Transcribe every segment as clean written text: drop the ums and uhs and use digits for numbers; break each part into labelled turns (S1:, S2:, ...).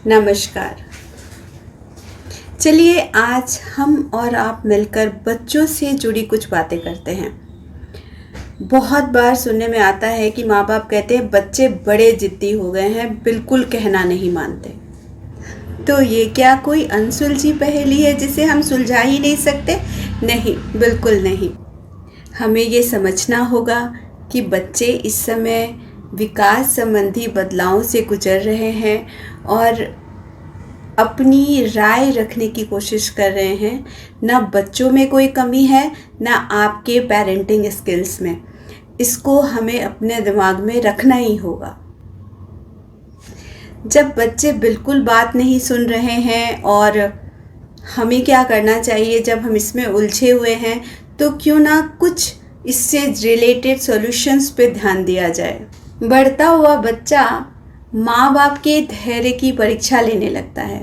S1: नमस्कार। चलिए आज हम और आप मिलकर बच्चों से जुड़ी कुछ बातें करते हैं। बहुत बार सुनने में आता है कि माँ बाप कहते हैं बच्चे बड़े जिद्दी हो गए हैं, बिल्कुल कहना नहीं मानते। तो ये क्या कोई अनसुलझी पहेली है जिसे हम सुलझा ही नहीं सकते? नहीं, बिल्कुल नहीं। हमें ये समझना होगा कि बच्चे इस समय विकास संबंधी बदलावों से गुजर रहे हैं और अपनी राय रखने की कोशिश कर रहे हैं। ना बच्चों में कोई कमी है, ना आपके पेरेंटिंग स्किल्स में। इसको हमें अपने दिमाग में रखना ही होगा। जब बच्चे बिल्कुल बात नहीं सुन रहे हैं और हमें क्या करना चाहिए जब हम इसमें उलझे हुए हैं, तो क्यों ना कुछ इससे रिलेटेड सॉल्यूशंस पे ध्यान दिया जाए। बढ़ता हुआ बच्चा माँ बाप के धैर्य की परीक्षा लेने लगता है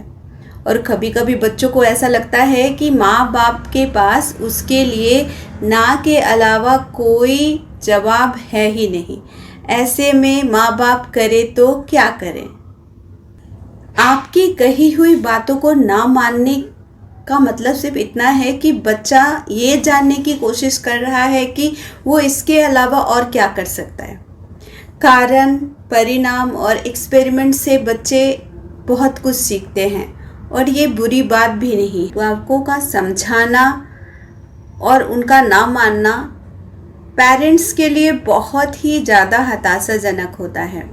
S1: और कभी कभी बच्चों को ऐसा लगता है कि माँ बाप के पास उसके लिए ना के अलावा कोई जवाब है ही नहीं। ऐसे में माँ बाप करे तो क्या करें? आपकी कही हुई बातों को ना मानने का मतलब सिर्फ इतना है कि बच्चा ये जानने की कोशिश कर रहा है कि वो इसके अलावा और क्या कर सकता है। कारण, परिणाम और एक्सपेरिमेंट से बच्चे बहुत कुछ सीखते हैं और ये बुरी बात भी नहीं। बालकों का समझाना और उनका ना मानना पेरेंट्स के लिए बहुत ही ज़्यादा हताशाजनक होता है।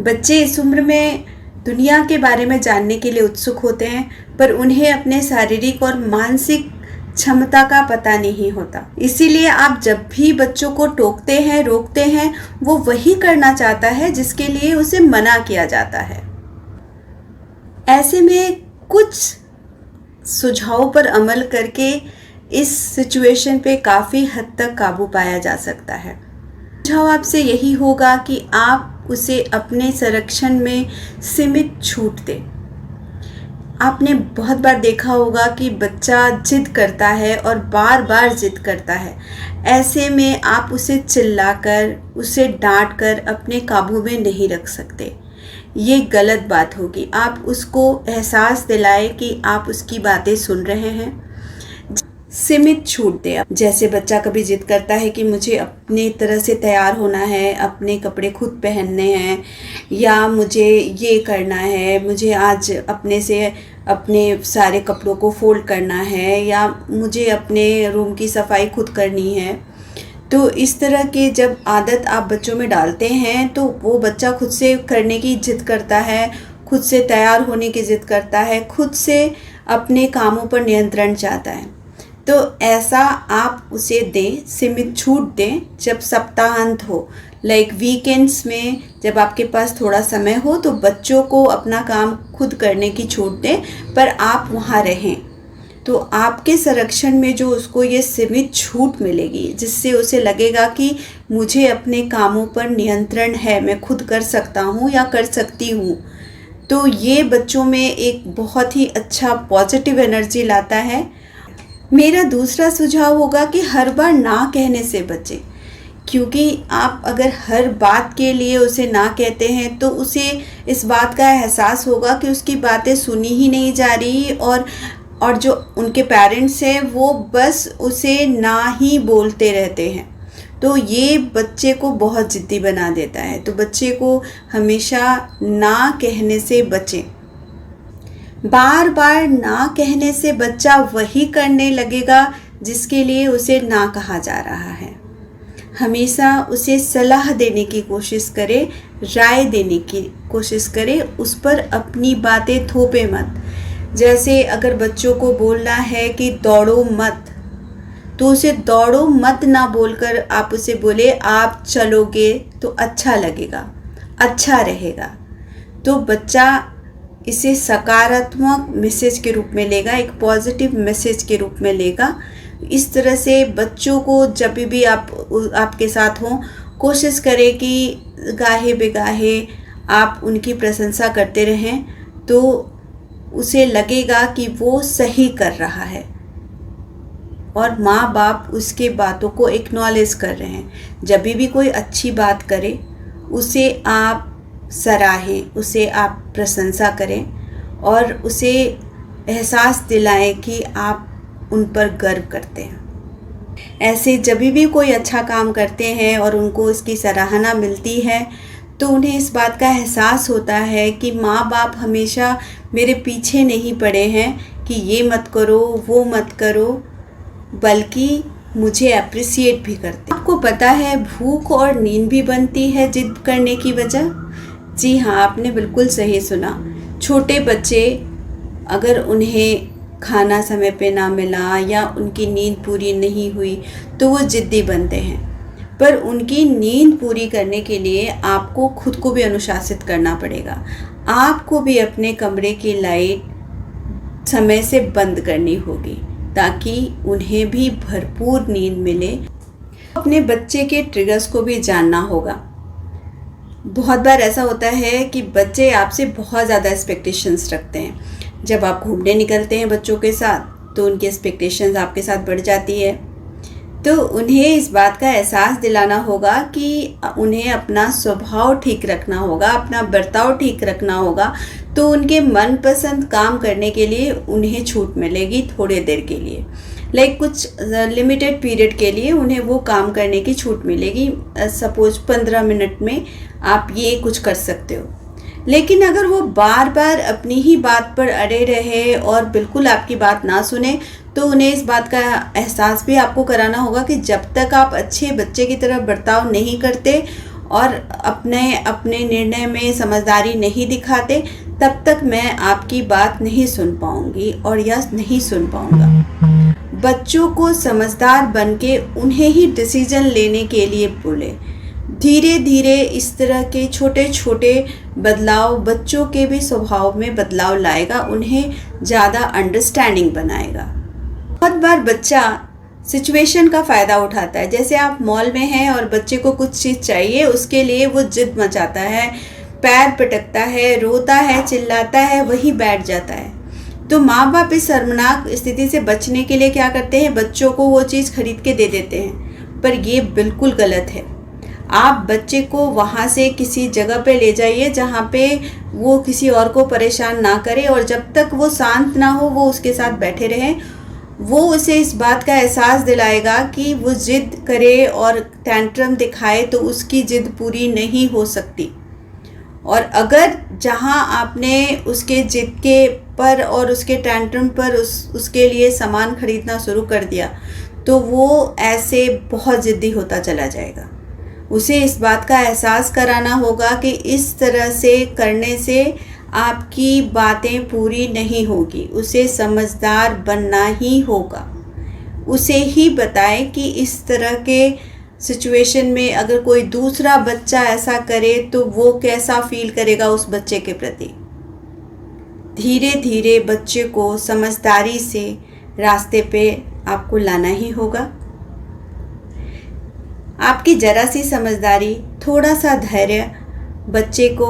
S1: बच्चे इस उम्र में दुनिया के बारे में जानने के लिए उत्सुक होते हैं, पर उन्हें अपने शारीरिक और मानसिक क्षमता का पता नहीं होता। इसीलिए आप जब भी बच्चों को टोकते हैं, रोकते हैं, वो वही करना चाहता है जिसके लिए उसे मना किया जाता है। ऐसे में कुछ सुझावों पर अमल करके इस सिचुएशन पे काफ़ी हद तक काबू पाया जा सकता है। सुझाव आपसे यही होगा कि आप उसे अपने संरक्षण में सीमित छूट दें। आपने बहुत बार देखा होगा कि बच्चा जिद करता है और बार बार जिद करता है। ऐसे में आप उसे चिल्लाकर, उसे डांटकर अपने काबू में नहीं रख सकते। ये गलत बात होगी। आप उसको एहसास दिलाएं कि आप उसकी बातें सुन रहे हैं। सीमित छूट दें। जैसे बच्चा कभी जिद करता है कि मुझे अपने तरह से तैयार होना है, अपने कपड़े खुद पहनने हैं, या मुझे ये करना है, मुझे आज अपने से अपने सारे कपड़ों को फोल्ड करना है, या मुझे अपने रूम की सफाई खुद करनी है। तो इस तरह के जब आदत आप बच्चों में डालते हैं तो वो बच्चा खुद से करने की जिद करता है, खुद से तैयार होने की जिद करता है, खुद से अपने कामों पर नियंत्रण चाहता है। तो ऐसा आप उसे दें, सीमित छूट दें। जब सप्ताहांत हो, लाइक वीकेंड्स में जब आपके पास थोड़ा समय हो, तो बच्चों को अपना काम खुद करने की छूट दें, पर आप वहाँ रहें। तो आपके संरक्षण में जो उसको ये सीमित छूट मिलेगी, जिससे उसे लगेगा कि मुझे अपने कामों पर नियंत्रण है, मैं खुद कर सकता हूँ या कर सकती हूँ। तो ये बच्चों में एक बहुत ही अच्छा पॉजिटिव एनर्जी लाता है। मेरा दूसरा सुझाव होगा कि हर बार ना कहने से बचें, क्योंकि आप अगर हर बात के लिए उसे ना कहते हैं तो उसे इस बात का एहसास होगा कि उसकी बातें सुनी ही नहीं जा रही, और जो उनके पेरेंट्स हैं वो बस उसे ना ही बोलते रहते हैं। तो ये बच्चे को बहुत ज़िद्दी बना देता है। तो बच्चे को हमेशा ना कहने से बचें। बार बार ना कहने से बच्चा वही करने लगेगा जिसके लिए उसे ना कहा जा रहा है। हमेशा उसे सलाह देने की कोशिश करें, राय देने की कोशिश करें, उस पर अपनी बातें थोपे मत। जैसे अगर बच्चों को बोलना है कि दौड़ो मत, तो उसे दौड़ो मत ना बोलकर आप उसे बोले आप चलोगे तो अच्छा लगेगा, अच्छा रहेगा। तो बच्चा इसे सकारात्मक मैसेज के रूप में लेगा, एक पॉजिटिव मैसेज के रूप में लेगा। इस तरह से बच्चों को जब भी आपके साथ हों, कोशिश करें कि गाहे बेगाहे आप उनकी प्रशंसा करते रहें, तो उसे लगेगा कि वो सही कर रहा है और माँ बाप उसके बातों को एक्नॉलेज कर रहे हैं। जब भी कोई अच्छी बात करे उसे आप सराहें, उसे आप प्रशंसा करें और उसे एहसास दिलाएं कि आप उन पर गर्व करते हैं। ऐसे जब भी कोई अच्छा काम करते हैं और उनको इसकी सराहना मिलती है तो उन्हें इस बात का एहसास होता है कि माँ बाप हमेशा मेरे पीछे नहीं पड़े हैं कि ये मत करो वो मत करो, बल्कि मुझे अप्रिसिएट भी करते। आपको पता है भूख और नींद भी बनती है जिद करने की वजह। जी हाँ, आपने बिल्कुल सही सुना। छोटे बच्चे अगर उन्हें खाना समय पे ना मिला या उनकी नींद पूरी नहीं हुई तो वो ज़िद्दी बनते हैं। पर उनकी नींद पूरी करने के लिए आपको खुद को भी अनुशासित करना पड़ेगा। आपको भी अपने कमरे की लाइट समय से बंद करनी होगी ताकि उन्हें भी भरपूर नींद मिले। अपने बच्चे के ट्रिगर्स को भी जानना होगा। बहुत बार ऐसा होता है कि बच्चे आपसे बहुत ज़्यादा एक्सपेक्टेशंस रखते हैं। जब आप घूमने निकलते हैं बच्चों के साथ तो उनकी एक्सपेक्टेशंस आपके साथ बढ़ जाती है। तो उन्हें इस बात का एहसास दिलाना होगा कि उन्हें अपना स्वभाव ठीक रखना होगा, अपना बर्ताव ठीक रखना होगा, तो उनके मनपसंद काम करने के लिए उन्हें छूट मिलेगी थोड़ी देर के लिए। कुछ लिमिटेड पीरियड के लिए उन्हें वो काम करने की छूट मिलेगी। सपोज 15 मिनट में आप ये कुछ कर सकते हो। लेकिन अगर वो बार बार अपनी ही बात पर अड़े रहे और बिल्कुल आपकी बात ना सुने तो उन्हें इस बात का एहसास भी आपको कराना होगा कि जब तक आप अच्छे बच्चे की तरह बर्ताव नहीं करते और अपने निर्णय में समझदारी नहीं दिखाते तब तक मैं आपकी बात नहीं सुन पाऊंगी और या नहीं सुन पाऊंगा। बच्चों को समझदार बनके उन्हें ही डिसीजन लेने के लिए बोले। धीरे धीरे इस तरह के छोटे छोटे बदलाव बच्चों के भी स्वभाव में बदलाव लाएगा, उन्हें ज़्यादा अंडरस्टैंडिंग बनाएगा। बहुत बार बच्चा सिचुएशन का फ़ायदा उठाता है। जैसे आप मॉल में हैं और बच्चे को कुछ चीज़ चाहिए, उसके लिए वो जिद मचाता है, पैर पटकता है, रोता है, चिल्लाता है, वहीं बैठ जाता है। तो माँ बाप इस शर्मनाक स्थिति से बचने के लिए क्या करते हैं, बच्चों को वो चीज़ खरीद के दे देते हैं। पर ये बिल्कुल गलत है। आप बच्चे को वहाँ से किसी जगह पे ले जाइए जहाँ पे वो किसी और को परेशान ना करे और जब तक वो शांत ना हो वो उसके साथ बैठे रहें। वो उसे इस बात का एहसास दिलाएगा कि वो जिद करे और टेंट्रम दिखाए तो उसकी जिद पूरी नहीं हो सकती। और अगर जहाँ आपने उसके जिद के पर और उसके टेंट्रम पर उसके लिए सामान खरीदना शुरू कर दिया तो वो ऐसे बहुत ज़िद्दी होता चला जाएगा। उसे इस बात का एहसास कराना होगा कि इस तरह से करने से आपकी बातें पूरी नहीं होगी। उसे समझदार बनना ही होगा। उसे ही बताएं कि इस तरह के सिचुएशन में अगर कोई दूसरा बच्चा ऐसा करे तो वो कैसा फील करेगा उस बच्चे के प्रति। धीरे धीरे बच्चे को समझदारी से रास्ते पे आपको लाना ही होगा। आपकी जरा सी समझदारी, थोड़ा सा धैर्य बच्चे को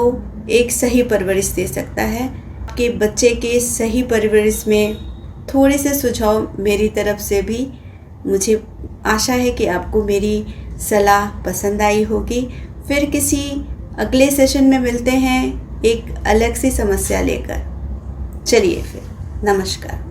S1: एक सही परवरिश दे सकता है। आपके बच्चे के सही परवरिश में थोड़े से सुझाव मेरी तरफ से भी, मुझे आशा है कि आपको मेरी सलाह पसंद आई होगी। फिर किसी अगले सेशन में मिलते हैं एक अलग सी समस्या लेकर। चलिए फिर, नमस्कार।